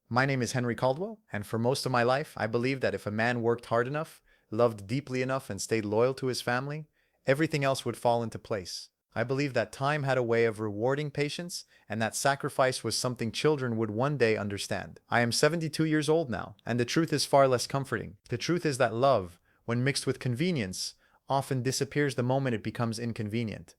My name is Henry Caldwell, and for most of my life, I believed that if a man worked hard enough, loved deeply enough, and stayed loyal to his family, everything else would fall into place. I believed that time had a way of rewarding patience, and that sacrifice was something children would one day understand. I am 72 years old now, and the truth is far less comforting. The truth is that love, when mixed with convenience, often disappears the moment it becomes inconvenient.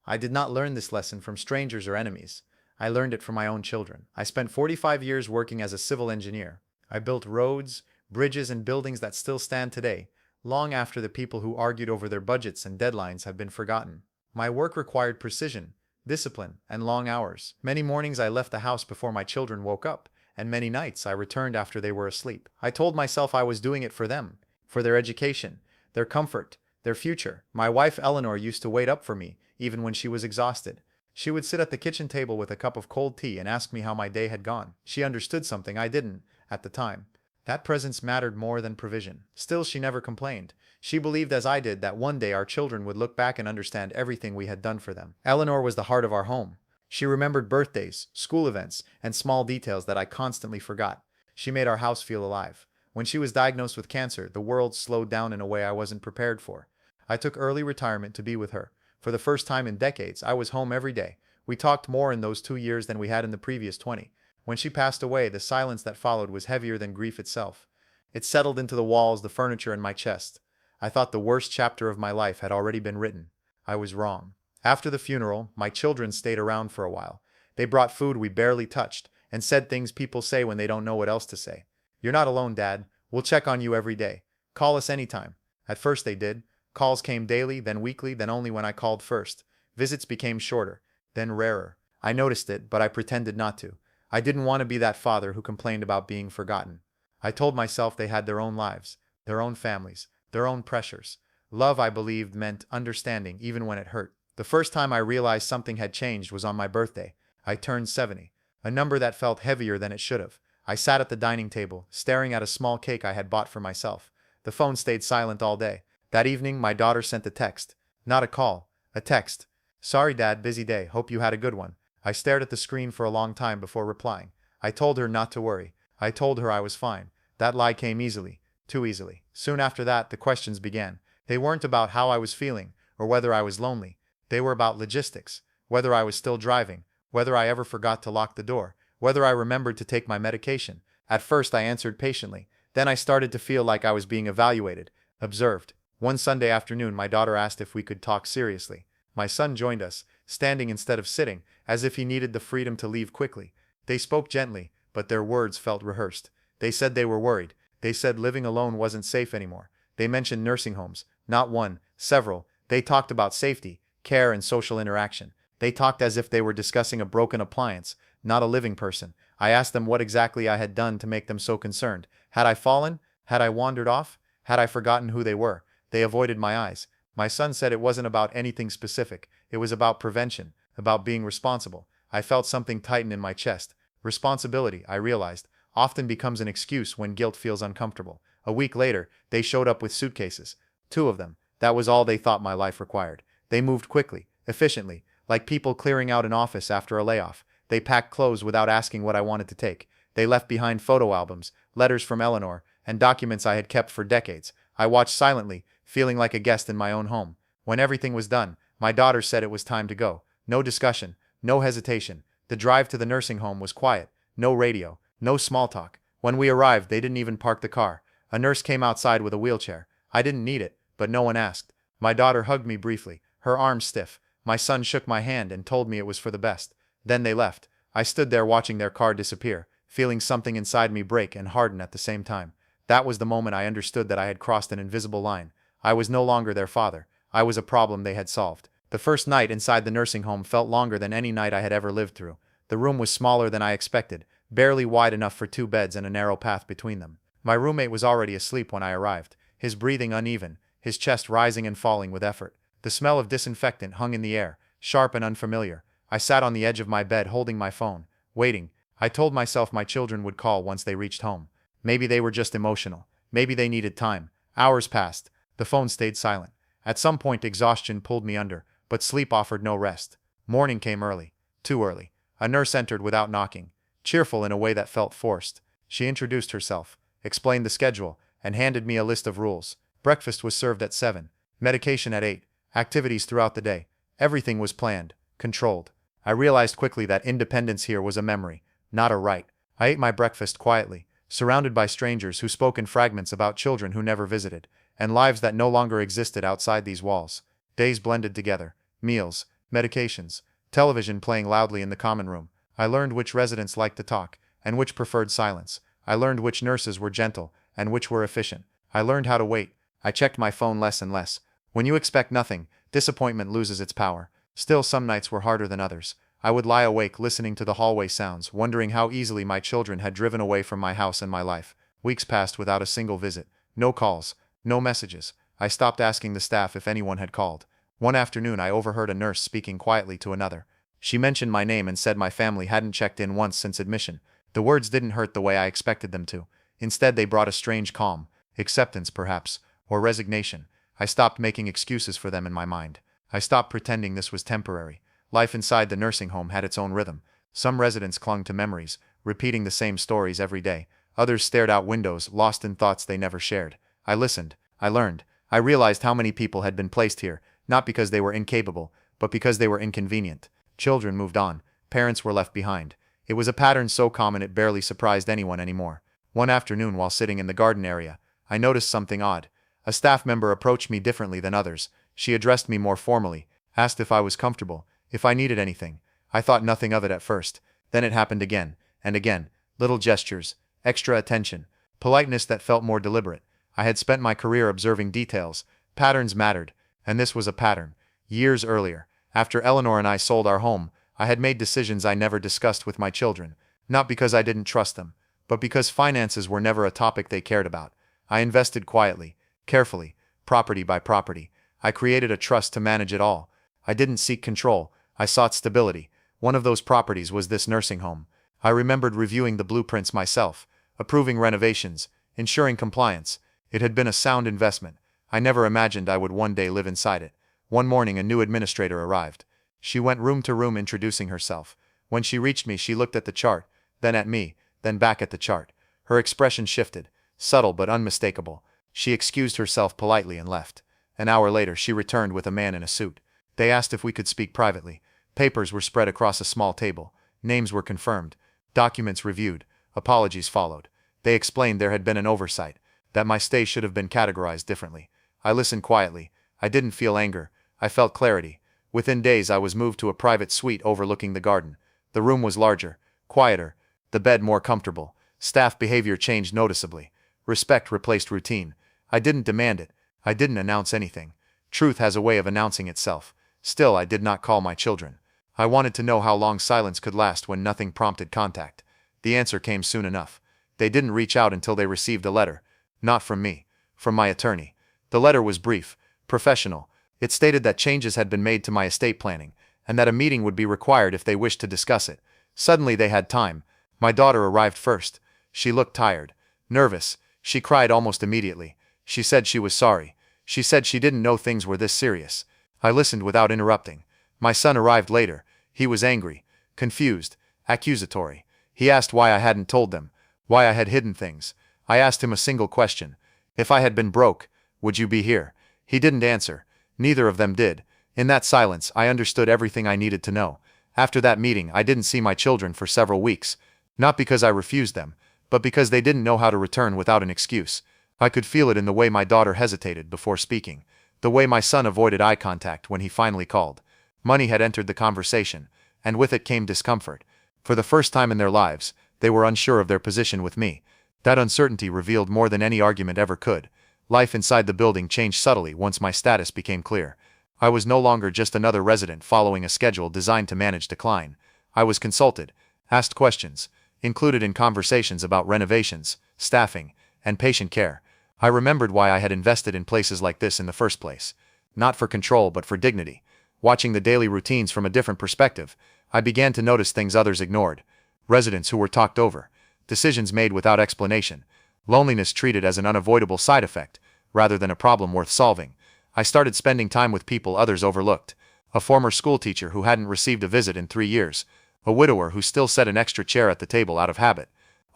I did not learn this lesson from strangers or enemies. I learned it from my own children. I spent 45 years working as a civil engineer. I built roads, bridges, and buildings that still stand today, long after the people who argued over their budgets and deadlines have been forgotten. My work required precision, discipline, and long hours. Many mornings I left the house before my children woke up, and many nights I returned after they were asleep. I told myself I was doing it for them, for their education, their comfort, their future. My wife Eleanor used to wait up for me, even when she was exhausted. She would sit at the kitchen table with a cup of cold tea and ask me how my day had gone. She understood something I didn't at the time. That presence mattered more than provision. Still, she never complained. She believed, as I did, that one day our children would look back and understand everything we had done for them. Eleanor was the heart of our home. She remembered birthdays, school events, and small details that I constantly forgot. She made our house feel alive. When she was diagnosed with cancer, the world slowed down in a way I wasn't prepared for. I took early retirement to be with her. For the first time in decades, I was home every day. We talked more in those 2 years than we had in the previous 20. When she passed away, the silence that followed was heavier than grief itself. It settled into the walls, the furniture, and my chest. I thought the worst chapter of my life had already been written. I was wrong. After the funeral, my children stayed around for a while. They brought food we barely touched, and said things people say when they don't know what else to say. "You're not alone, Dad. We'll check on you every day. Call us anytime." At first they did. Calls came daily, then weekly, then only when I called first. Visits became shorter, then rarer. I noticed it, but I pretended not to. I didn't want to be that father who complained about being forgotten. I told myself they had their own lives, their own families, their own pressures. Love, I believed, meant understanding, even when it hurt. The first time I realized something had changed was on my birthday. I turned 70, a number that felt heavier than it should have. I sat at the dining table, staring at a small cake I had bought for myself. The phone stayed silent all day. That evening, my daughter sent a text. Not a call, a text. "Sorry, Dad, busy day. Hope you had a good one." I stared at the screen for a long time before replying. I told her not to worry. I told her I was fine. That lie came easily, too easily. Soon after that, the questions began. They weren't about how I was feeling, or whether I was lonely. They were about logistics, whether I was still driving, whether I ever forgot to lock the door, whether I remembered to take my medication. At first, I answered patiently. Then I started to feel like I was being evaluated, observed. One Sunday afternoon, my daughter asked if we could talk seriously. My son joined us, standing instead of sitting, as if he needed the freedom to leave quickly. They spoke gently, but their words felt rehearsed. They said they were worried. They said living alone wasn't safe anymore. They mentioned nursing homes, not one, several. They talked about safety, care, and social interaction. They talked as if they were discussing a broken appliance, not a living person. I asked them what exactly I had done to make them so concerned. Had I fallen? Had I wandered off? Had I forgotten who they were? They avoided my eyes. My son said it wasn't about anything specific. It was about prevention, about being responsible. I felt something tighten in my chest. Responsibility, I realized, often becomes an excuse when guilt feels uncomfortable. A week later, they showed up with suitcases. 2 of them. That was all they thought my life required. They moved quickly, efficiently, like people clearing out an office after a layoff. They packed clothes without asking what I wanted to take. They left behind photo albums, letters from Eleanor, and documents I had kept for decades. I watched silently, feeling like a guest in my own home. When everything was done, my daughter said it was time to go. No discussion, no hesitation. The drive to the nursing home was quiet. No radio, no small talk. When we arrived, they didn't even park the car. A nurse came outside with a wheelchair. I didn't need it, but no one asked. My daughter hugged me briefly, her arms stiff. My son shook my hand and told me it was for the best. Then they left. I stood there watching their car disappear, feeling something inside me break and harden at the same time. That was the moment I understood that I had crossed an invisible line. I was no longer their father. I was a problem they had solved. The first night inside the nursing home felt longer than any night I had ever lived through. The room was smaller than I expected, barely wide enough for 2 beds and a narrow path between them. My roommate was already asleep when I arrived, his breathing uneven, his chest rising and falling with effort. The smell of disinfectant hung in the air, sharp and unfamiliar. I sat on the edge of my bed holding my phone, waiting. I told myself my children would call once they reached home. Maybe they were just emotional. Maybe they needed time. Hours passed. The phone stayed silent. At some point, exhaustion pulled me under, but sleep offered no rest. Morning came early. Too early. A nurse entered without knocking, cheerful in a way that felt forced. She introduced herself, explained the schedule, and handed me a list of rules. Breakfast was served at 7, medication at 8, activities throughout the day. Everything was planned, controlled. I realized quickly that independence here was a memory, not a right. I ate my breakfast quietly, surrounded by strangers who spoke in fragments about children who never visited, and lives that no longer existed outside these walls. Days blended together, meals, medications, television playing loudly in the common room. I learned which residents liked to talk, and which preferred silence. I learned which nurses were gentle, and which were efficient. I learned how to wait. I checked my phone less and less. When you expect nothing, disappointment loses its power. Still, some nights were harder than others. I would lie awake listening to the hallway sounds, wondering how easily my children had driven away from my house and my life. Weeks passed without a single visit. No calls, no messages. I stopped asking the staff if anyone had called. One afternoon I overheard a nurse speaking quietly to another. She mentioned my name and said my family hadn't checked in once since admission. The words didn't hurt the way I expected them to. Instead, they brought a strange calm, acceptance perhaps, or resignation. I stopped making excuses for them in my mind. I stopped pretending this was temporary. Life inside the nursing home had its own rhythm. Some residents clung to memories, repeating the same stories every day. Others stared out windows, lost in thoughts they never shared. I listened. I learned. I realized how many people had been placed here, not because they were incapable, but because they were inconvenient. Children moved on. Parents were left behind. It was a pattern so common it barely surprised anyone anymore. One afternoon while sitting in the garden area, I noticed something odd. A staff member approached me differently than others. She addressed me more formally, asked if I was comfortable, if I needed anything. I thought nothing of it at first. Then it happened again, and again. Little gestures, extra attention, politeness that felt more deliberate. I had spent my career observing details. Patterns mattered, and this was a pattern. Years earlier, after Eleanor and I sold our home, I had made decisions I never discussed with my children, not because I didn't trust them, but because finances were never a topic they cared about. I invested quietly, carefully, property by property. I created a trust to manage it all. I didn't seek control. I sought stability. One of those properties was this nursing home. I remembered reviewing the blueprints myself, approving renovations, ensuring compliance. It had been a sound investment. I never imagined I would one day live inside it. One morning a new administrator arrived. She went room to room introducing herself. When she reached me, she looked at the chart, then at me, then back at the chart. Her expression shifted, subtle but unmistakable. She excused herself politely and left. An hour later she returned with a man in a suit. They asked if we could speak privately. Papers were spread across a small table. Names were confirmed. Documents reviewed. Apologies followed. They explained there had been an oversight, that my stay should have been categorized differently. I listened quietly. I didn't feel anger. I felt clarity. Within days I was moved to a private suite overlooking the garden. The room was larger, quieter, the bed more comfortable. Staff behavior changed noticeably. Respect replaced routine. I didn't demand it. I didn't announce anything. Truth has a way of announcing itself. Still, I did not call my children. I wanted to know how long silence could last when nothing prompted contact. The answer came soon enough. They didn't reach out until they received a letter. Not from me. From my attorney. The letter was brief, professional. It stated that changes had been made to my estate planning, and that a meeting would be required if they wished to discuss it. Suddenly they had time. My daughter arrived first. She looked tired, nervous. She cried almost immediately. She said she was sorry. She said she didn't know things were this serious. I listened without interrupting. My son arrived later. He was angry, confused, accusatory. He asked why I hadn't told them, why I had hidden things. I asked him a single question. If I had been broke, would you be here? He didn't answer. Neither of them did. In that silence, I understood everything I needed to know. After that meeting, I didn't see my children for several weeks. Not because I refused them, but because they didn't know how to return without an excuse. I could feel it in the way my daughter hesitated before speaking, the way my son avoided eye contact when he finally called. Money had entered the conversation, and with it came discomfort. For the first time in their lives, they were unsure of their position with me. That uncertainty revealed more than any argument ever could. Life inside the building changed subtly once my status became clear. I was no longer just another resident following a schedule designed to manage decline. I was consulted, asked questions, included in conversations about renovations, staffing, and patient care. I remembered why I had invested in places like this in the first place. Not for control, but for dignity. Watching the daily routines from a different perspective, I began to notice things others ignored. Residents who were talked over, decisions made without explanation, loneliness treated as an unavoidable side effect, rather than a problem worth solving. I started spending time with people others overlooked. A former schoolteacher who hadn't received a visit in 3 years. A widower who still set an extra chair at the table out of habit.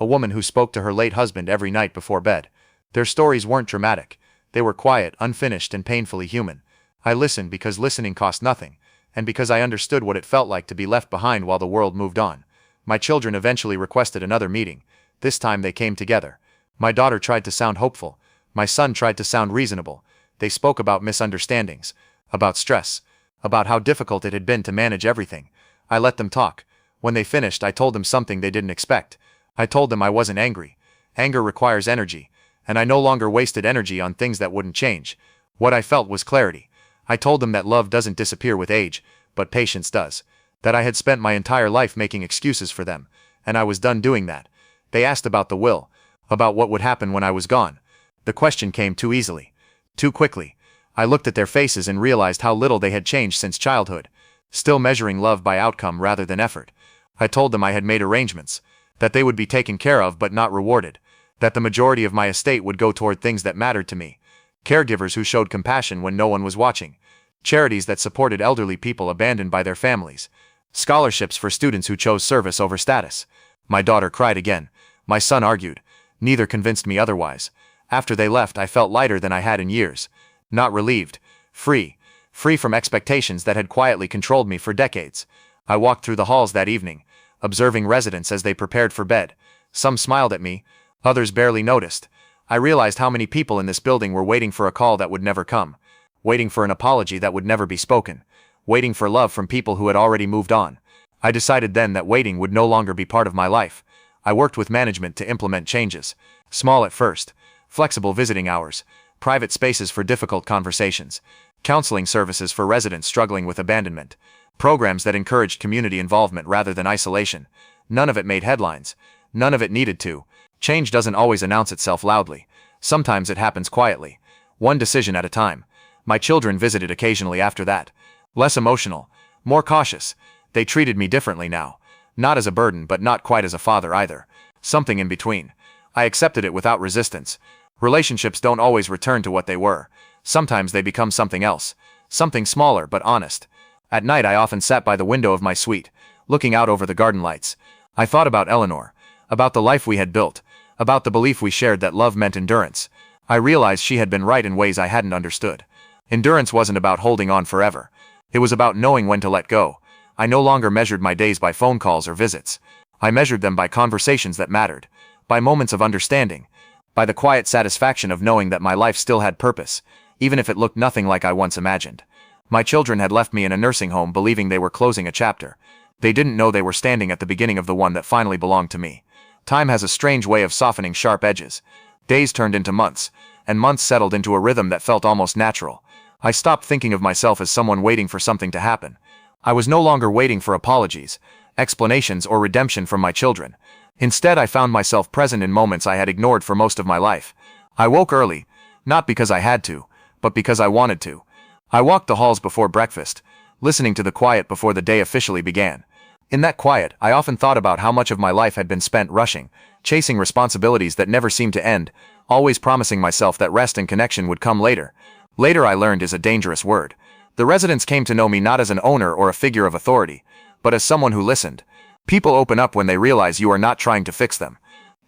a woman who spoke to her late husband every night before bed. Their stories weren't dramatic. They were quiet, unfinished, and painfully human. I listened because listening cost nothing, and because I understood what it felt like to be left behind while the world moved on. My children eventually requested another meeting. This time they came together. My daughter tried to sound hopeful. My son tried to sound reasonable. They spoke about misunderstandings, about stress, about how difficult it had been to manage everything. I let them talk. When they finished, I told them something they didn't expect. I told them I wasn't angry. Anger requires energy, and I no longer wasted energy on things that wouldn't change. What I felt was clarity. I told them that love doesn't disappear with age, but patience does. That I had spent my entire life making excuses for them, and I was done doing that. They asked about the will, about what would happen when I was gone. The question came too easily, too quickly. I looked at their faces and realized how little they had changed since childhood, still measuring love by outcome rather than effort. I told them I had made arrangements, that they would be taken care of but not rewarded, that the majority of my estate would go toward things that mattered to me. Caregivers who showed compassion when no one was watching. Charities that supported elderly people abandoned by their families. Scholarships for students who chose service over status. My daughter cried again. My son argued. Neither convinced me otherwise. After they left, I felt lighter than I had in years. Not relieved. Free. Free from expectations that had quietly controlled me for decades. I walked through the halls that evening, observing residents as they prepared for bed. Some smiled at me, others barely noticed. I realized how many people in this building were waiting for a call that would never come, waiting for an apology that would never be spoken, waiting for love from people who had already moved on. I decided then that waiting would no longer be part of my life. I worked with management to implement changes, small at first, flexible visiting hours, private spaces for difficult conversations, counseling services for residents struggling with abandonment, programs that encouraged community involvement rather than isolation. None of it made headlines. None of it needed to. Change doesn't always announce itself loudly. Sometimes it happens quietly, one decision at a time. My children visited occasionally after that. Less emotional, more cautious. They treated me differently now. Not as a burden, but not quite as a father either. Something in between. I accepted it without resistance. Relationships don't always return to what they were. Sometimes they become something else. Something smaller but honest. At night I often sat by the window of my suite, looking out over the garden lights. I thought about Eleanor, about the life we had built, about the belief we shared that love meant endurance. I realized she had been right in ways I hadn't understood. Endurance wasn't about holding on forever. It was about knowing when to let go. I no longer measured my days by phone calls or visits. I measured them by conversations that mattered, by moments of understanding, by the quiet satisfaction of knowing that my life still had purpose, even if it looked nothing like I once imagined. My children had left me in a nursing home believing they were closing a chapter. They didn't know they were standing at the beginning of the one that finally belonged to me. Time has a strange way of softening sharp edges. Days turned into months, and months settled into a rhythm that felt almost natural. I stopped thinking of myself as someone waiting for something to happen. I was no longer waiting for apologies, explanations, or redemption from my children. Instead, I found myself present in moments I had ignored for most of my life. I woke early, not because I had to, but because I wanted to. I walked the halls before breakfast, listening to the quiet before the day officially began. In that quiet, I often thought about how much of my life had been spent rushing, chasing responsibilities that never seemed to end, always promising myself that rest and connection would come later. Later, I learned, is a dangerous word. The residents came to know me not as an owner or a figure of authority, but as someone who listened. People open up when they realize you are not trying to fix them.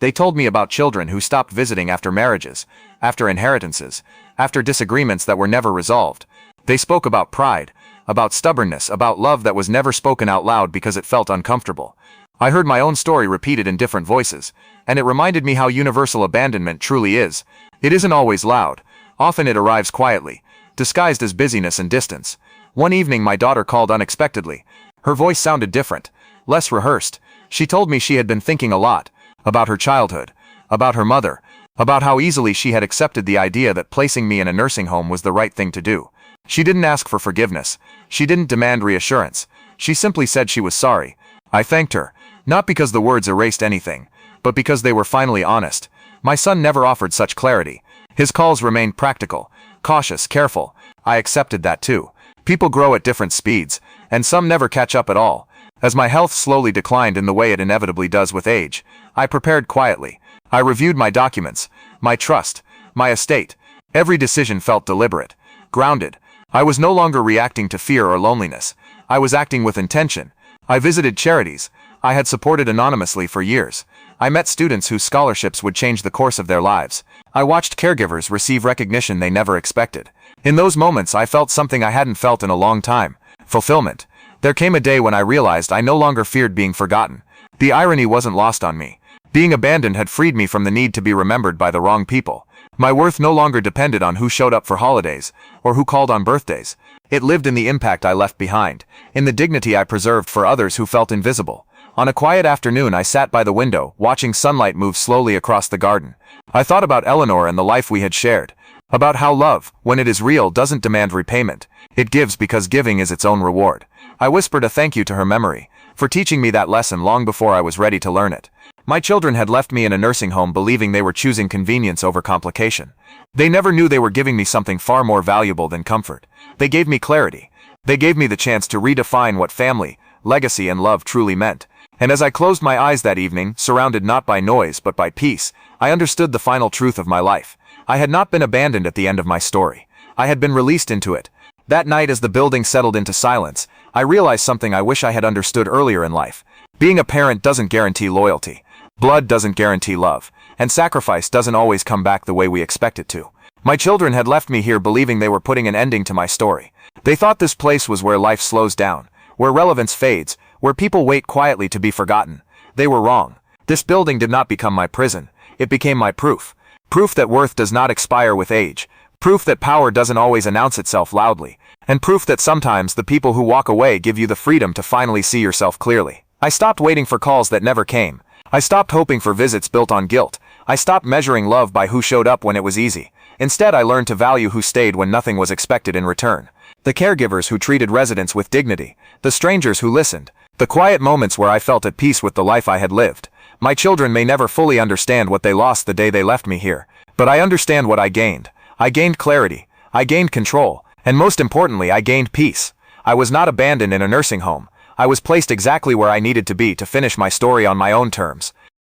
They told me about children who stopped visiting after marriages, after inheritances, after disagreements that were never resolved. They spoke about pride, about stubbornness, about love that was never spoken out loud because it felt uncomfortable. I heard my own story repeated in different voices, and it reminded me how universal abandonment truly is. It isn't always loud. Often it arrives quietly, disguised as busyness and distance. One evening my daughter called unexpectedly. Her voice sounded different, less rehearsed. She told me she had been thinking a lot, about her childhood, about her mother, about how easily she had accepted the idea that placing me in a nursing home was the right thing to do. She didn't ask for forgiveness. She didn't demand reassurance. She simply said she was sorry. I thanked her, not because the words erased anything, but because they were finally honest. My son never offered such clarity. His calls remained practical, cautious, careful. I accepted that too. People grow at different speeds, and some never catch up at all. As my health slowly declined in the way it inevitably does with age, I prepared quietly. I reviewed my documents, my trust, my estate. Every decision felt deliberate, grounded. I was no longer reacting to fear or loneliness. I was acting with intention. I visited charities I had supported anonymously for years. I met students whose scholarships would change the course of their lives. I watched caregivers receive recognition they never expected. In those moments, I felt something I hadn't felt in a long time: fulfillment. There came a day when I realized I no longer feared being forgotten. The irony wasn't lost on me. Being abandoned had freed me from the need to be remembered by the wrong people. My worth no longer depended on who showed up for holidays, or who called on birthdays. It lived in the impact I left behind, in the dignity I preserved for others who felt invisible. On a quiet afternoon, I sat by the window, watching sunlight move slowly across the garden. I thought about Eleanor and the life we had shared. About how love, when it is real, doesn't demand repayment. It gives because giving is its own reward. I whispered a thank you to her memory, for teaching me that lesson long before I was ready to learn it. My children had left me in a nursing home believing they were choosing convenience over complication. They never knew they were giving me something far more valuable than comfort. They gave me clarity. They gave me the chance to redefine what family, legacy, and love truly meant. And as I closed my eyes that evening, surrounded not by noise but by peace, I understood the final truth of my life. I had not been abandoned at the end of my story. I had been released into it. That night, as the building settled into silence, I realized something I wish I had understood earlier in life. Being a parent doesn't guarantee loyalty. Blood doesn't guarantee love. And sacrifice doesn't always come back the way we expect it to. My children had left me here believing they were putting an ending to my story. They thought this place was where life slows down, where relevance fades, where people wait quietly to be forgotten. They were wrong. This building did not become my prison. It became my proof. Proof that worth does not expire with age. Proof that power doesn't always announce itself loudly. And proof that sometimes the people who walk away give you the freedom to finally see yourself clearly. I stopped waiting for calls that never came. I stopped hoping for visits built on guilt. I stopped measuring love by who showed up when it was easy. Instead, I learned to value who stayed when nothing was expected in return. The caregivers who treated residents with dignity. The strangers who listened. The quiet moments where I felt at peace with the life I had lived. My children may never fully understand what they lost the day they left me here. But I understand what I gained. I gained clarity. I gained control. And most importantly, I gained peace. I was not abandoned in a nursing home. I was placed exactly where I needed to be to finish my story on my own terms.